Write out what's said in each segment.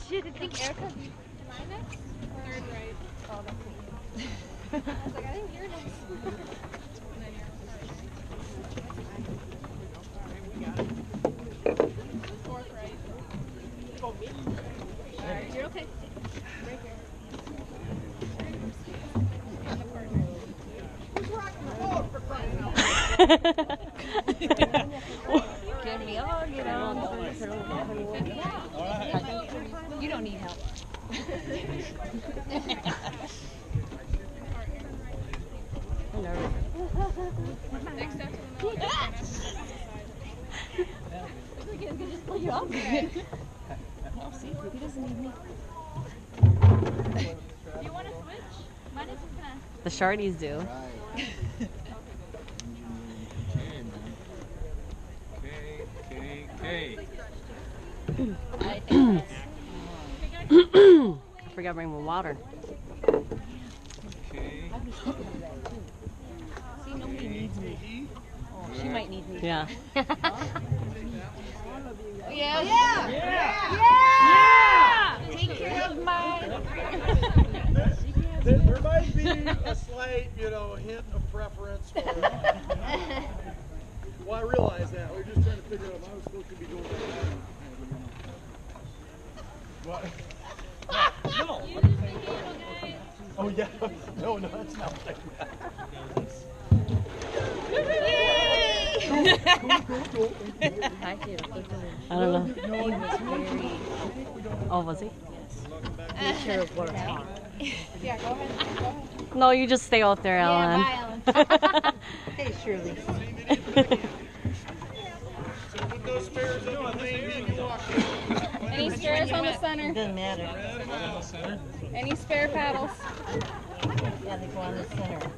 should think Erica be my next? Third right. Oh, that's me. I was like, I think you're next. Fourth right. Alright, you're okay. Right here. And the partner. Who's rocking the boat for crying out loud? Get me on, get on. You don't need help. Next step to the middle. He can just pull you up. Okay. Oh, see, he doesn't need me. Do you want to switch? Mine is gonna. The Shardies do. I think I forgot to bring my water. see, nobody needs me. Oh, she might need me. Yeah. Yeah. Yeah. Yeah. Take care of mine. There might be a slight, hint of preference for well, I realize that. We're just trying to figure out if I was supposed to be going What? No. Oh, yeah. No, it's not like that. I don't know. He was very. Oh, was he? Yes. Sure of what it's on. Yeah, go ahead. Go ahead. No, you just stay out there, Ellen. Yeah, bye, Ellen. Hey, Shirley. So put those spares up on the lane, you can walk in. Any spares on the center? Doesn't matter. Any spare paddles? Yeah, they go on the center.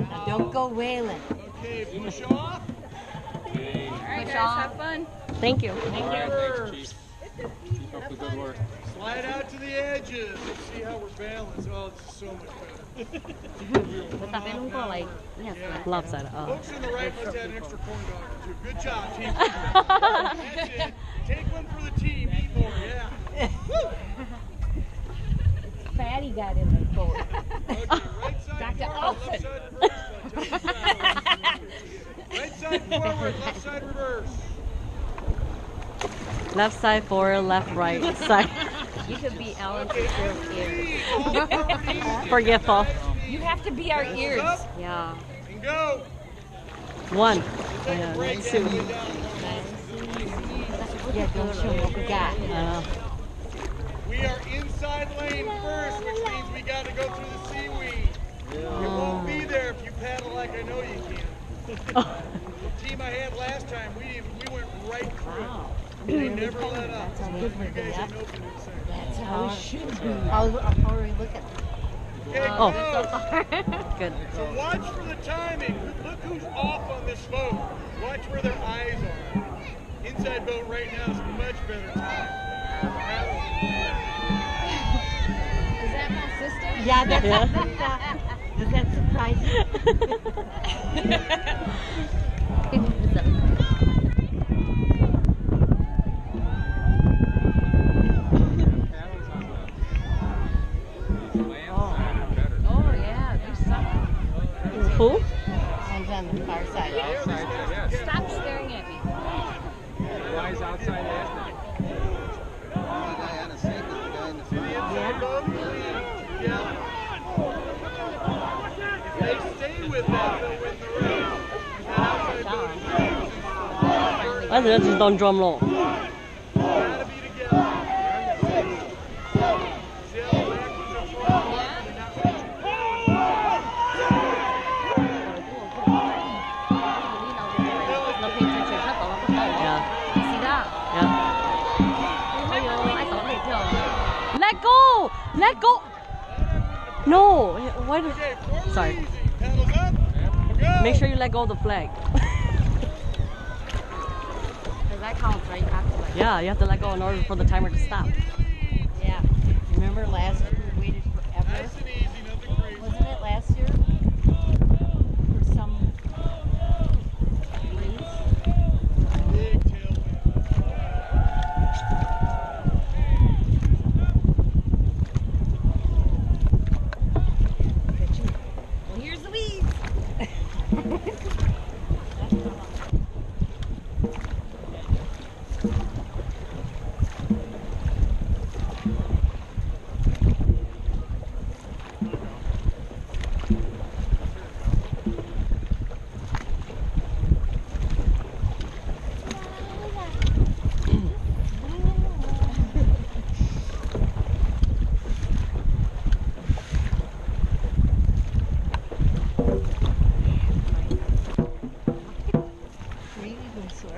Now don't go whaling. Okay, push off. Alright, guys, have fun. Thank you. Keep up the good work. Slide out to the edges. Let's see how we're balanced. Oh, this is so much better. Lopsided. Oh. Folks on the right must have an extra corn dog or two. Good job, team. That's it. Take one for the team. Eat more, yeah. Fatty got in the boat. Okay, right side forward, left side reverse. Left side forward, left right side. You could be Ellen for Forgetful. You have to be our ears. Yeah. And go. One. Take a Yeah, break two. halfway down. Yeah, don't show what we got. I know. We are inside lane first, which means we got to go through the seaweed. You won't be there if you paddle like I know you can. The team I had last time, we went right through it. They never let up. That's a good one. You guys have no concern. That's how it should be. How are we looking? Okay, Oh. go. Good. So watch for the timing. Look who's off on this boat. Watch where their eyes are. Inside boat right now is much better time. Is that my sister? Yeah, that's Yeah. Does that surprise you? Oh, yeah, there's something. Who? One's on the far side. Stop staring at me. Guys outside last night. Inside boat, yeah. If they stay with that, they'll win the race. That outside boat is I just don't drum roll. gotta be together. See how the back was in front? Yeah. Let go! Let go! No! Why do... Okay, forward Sorry. easy. Paddles up. Go. Make sure you let go of the flag. That counts, right? You have to let Yeah, you have to let go in order for the timer to stop. Yeah. Remember last year we waited forever? Nice and easy, nothing crazy. Wasn't it last year? For some reason? Big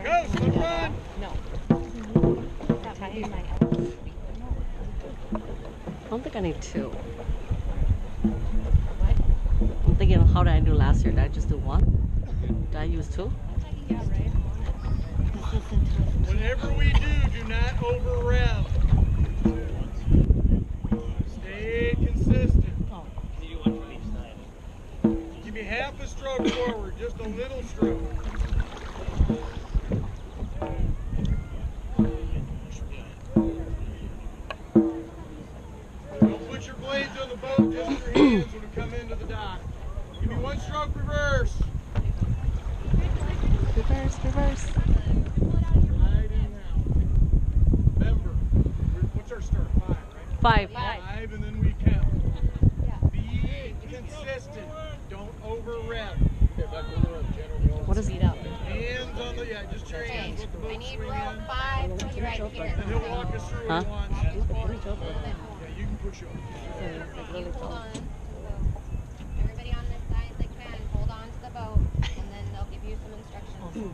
Go, slip run. No. I don't think I need 2. I'm thinking, how did I do last year? Did I just do 1? Did I use 2? Whatever we do not over rev. Stay consistent. Give me half a stroke forward, just a little stroke. Don't put your blades on the boat, just your hands when we come into the dock. Give me 1 stroke reverse. Reverse, reverse. Right in now. Remember, what's our start? 5, right? 5. 5, and then we count. Be consistent. Don't over rev. What is Hands on the, just your hands. Let the boat I need swing row in. 5 when you're right here. And he'll walk us through Huh? it once. Yeah, you can push over. You hold on. Everybody on this side that can, hold on to the boat, and then they'll give you some instructions.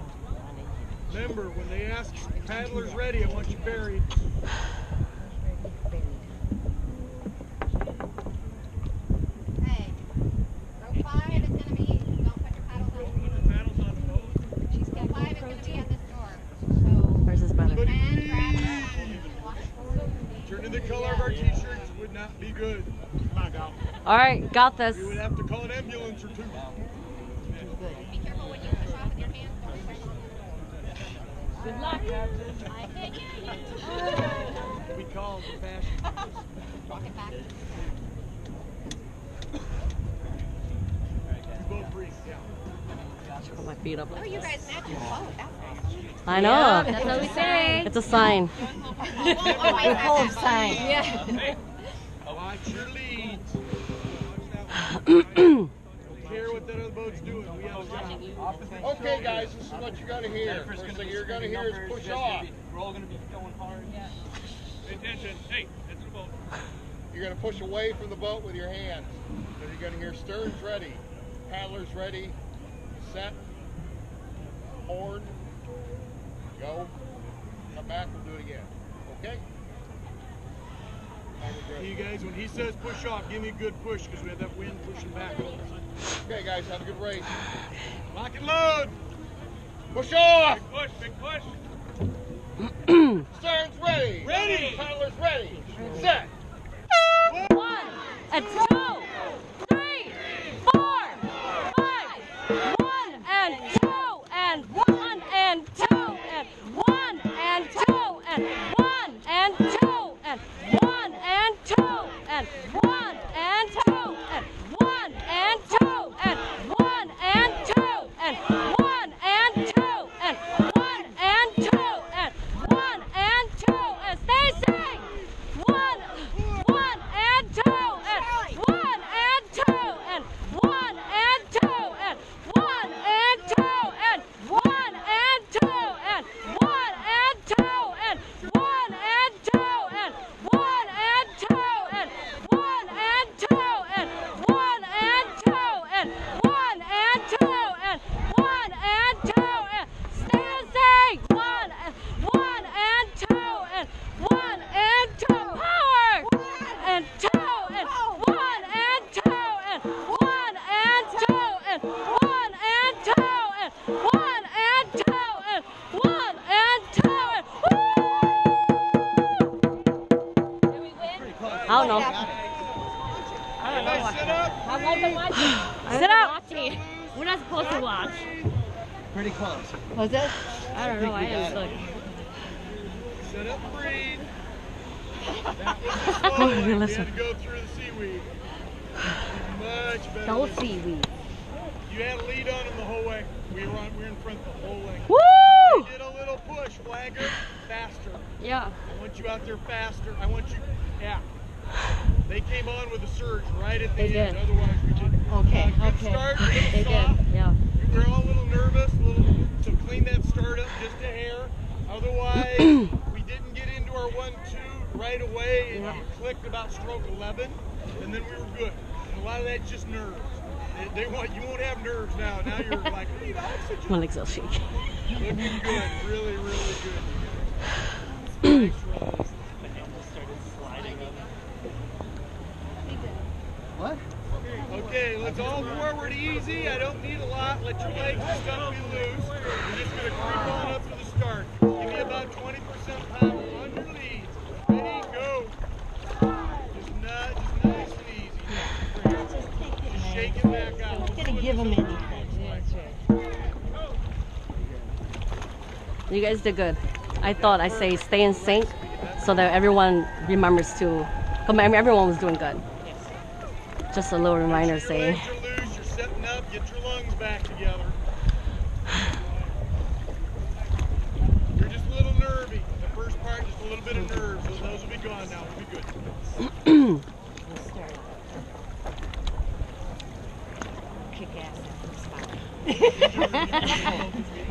Remember, when they ask paddlers ready, I want you buried. Okay. Row 5 is going to be, don't put your paddles on. She's got 5 is going to be at this door. So, Where's this better? and grab it. Turning the color of our t-shirts would not be good. Alright, got this. We would have to call an ambulance or 2. Be careful when you push off with your hands. Good luck. I can't hear you. We call the fashion. Walk it back. You both breathe, yeah. Put my feet up. Oh, you guys match your boat. That's nice. I know. That's what we say. It's a sign. Full of sign. Yeah. Watch your leads. Don't care what that other boat's doing. We have a job. Okay, guys, this is what you're going to hear. First thing you're going to hear is push off. We're all going to be going hard. Pay attention. Hey, into the boat. You're going to push away from the boat with your hands. So you're going to hear sterns ready, paddlers ready, set, horn, go, come back, we'll do it again. Okay? You guys, when he says push off, give me a good push because we have that wind pushing back. Okay, guys, have a good race. Lock and load. Push off! Big push. Sterns ready! Ready! Paddlers ready! Set! 1 and 2, 3, 4, 5. 1 and 2 and 1 and 2 and 1 and 2 and 1 and 2 and 1 and 2 and 1 and 2 and 1 and 2 and 1 and 2 and 1 and 2 and 1 and 2 and 1 and 2 and stay safe. 1 and 2 and 1 and 2 and 1 and 2 and 1 and 2 and 1 and 2 and 1 and 2 and 1 and 2 and 1 and 2 and 1 and 2 and 1 and 2 and 1 and 2 and 1 and 2 and stay safe. 1 and 2 and 1 and 2 power and 2 and 1 and 2 and 1 and 2 and 1 and 2 and 1 and 2 and 1 and 2 and I don't know. Everybody sit up. How long been watching? Sit up. Watching. We're not supposed to watch. Pretty close. Was it? I don't know. I didn't look. Sit up, breathe. That was the slow one. We had to go through the seaweed. Much better. No seaweed. You had a lead on him the whole way. We were in front the whole length. Woo! They did a little push, flagger, faster. Yeah. I want you out there faster. I want you, yeah. They came on with a surge right at the They end. did. Otherwise, we didn't. Okay, Good okay. start, a little They soft. did. Yeah. We were all a little nervous, so clean that start up just a hair. Otherwise, we didn't get into our 1-2 right away, and it clicked about stroke 11, and then we were good. And a lot of that's just nerves. They want, you won't have nerves now. Now you're like, I need oxygen. My legs are shaky. Looking good. Really, really good. What? Okay, let's all forward easy. I don't need a lot. Let your legs and stuff be loose. We're just going to creep on up to the start. Give me about 20% power on your leads. Ready, go. Just nice and easy. Just shake it back out. Not gonna give them anything. You guys did good. I thought I say stay in sync so that everyone remembers to. Everyone was doing good. Just a little reminder saying. Your legs are loose. You're setting up. Get your lungs back together. You're just a little nervy. The first part, just a little bit of nerves. So those will be gone now. We'll be good. We'll start. Kick ass at the spot.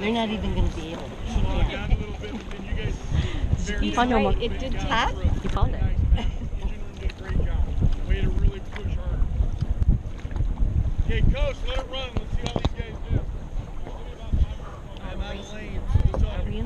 They're not even going to be able to kick Slow it out. down a little bit, but then you guys. You found your It did take. You found it. Did a great job. Way to really push harder. Okay, coach, let it run. Let's see how these guys do. I'm out of lane. So this ought to be